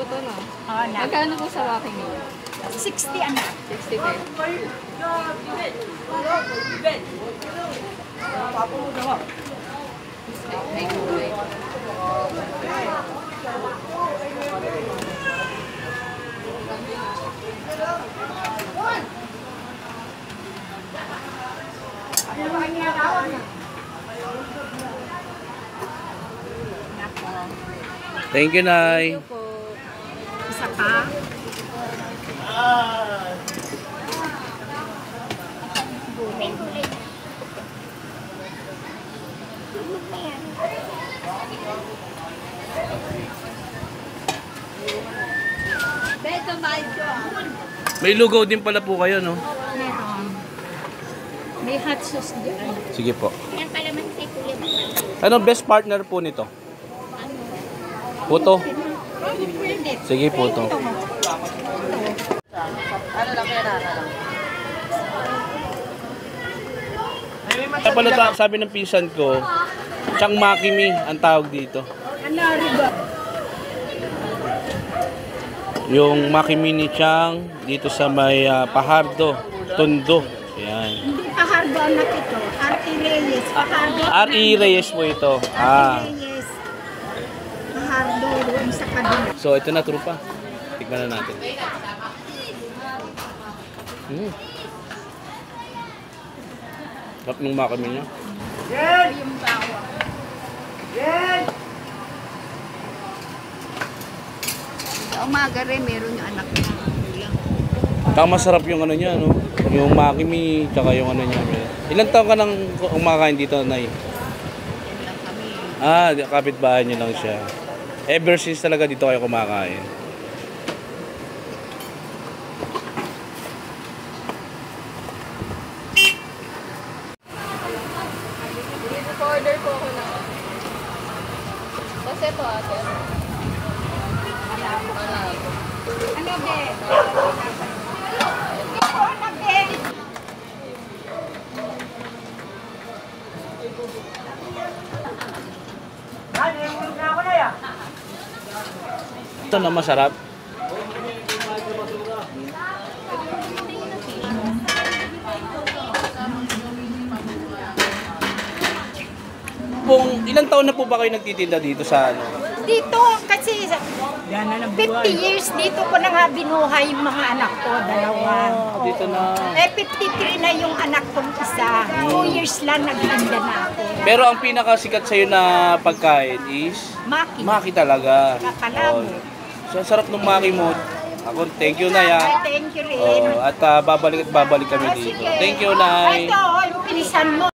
to, no? Oo, na. Magkano po sa walking niyo? 60 anak. 60 pesos. May kulay. Thank you, Nay. Ito po. Isa pa. May lugaw din pala po kayo, no? Meron. May hot sauce doon. Sige po. Yan pala man sa kuya. Ano best partner po nito? Puto. Pwede. Sige, puto. Ano lang kaya lang? Kaya pala sabi ng pinsan ko, Chang Makimi ang tawag dito. Ano, riba? Yung Makimi ni Chang dito sa may Pahardo, Tondo. Ayan. Hindi Pahardo anak ito. R.E. Reyes. Pahardo. R.E. Reyes po ito. R.E. Reyes. Pahardo doon sa kabila. So ito na, trupa. Tikman na natin. Sarap nung Makimi niya. Yung bawa. Sa umaga rin, meron yung anak niya. Saka masarap yung ano niya, no? Yung Makimi, tsaka yung ano niya. Ilang taon ka nang kumakain dito, Nay? Lang kami. Ah, kapitbahay niyo lang siya. Ever since talaga dito kayo kumakain. Order po ako na. Kasi po ate. Ano, be? Ano, be? Ito na masarap. Ilang taon na po ba kayo nagtitinda dito sa ano? Dito, kasi 50 years dito ko na nga binuhay yung mga anak ko, dalawa. Dito na. 53 na yung anak kong isa. 2 years lang nagtinda na ako. Pero ang pinakasikat sa'yo na pagkain is? Maki. Maki talaga. Kakalamo. So, ang sarap ng maki mo. Ako, thank you, Nay. Ay, thank you rin. At babalik kami dito. Sige. Thank you, Nay. Ito, yung pinisan mo.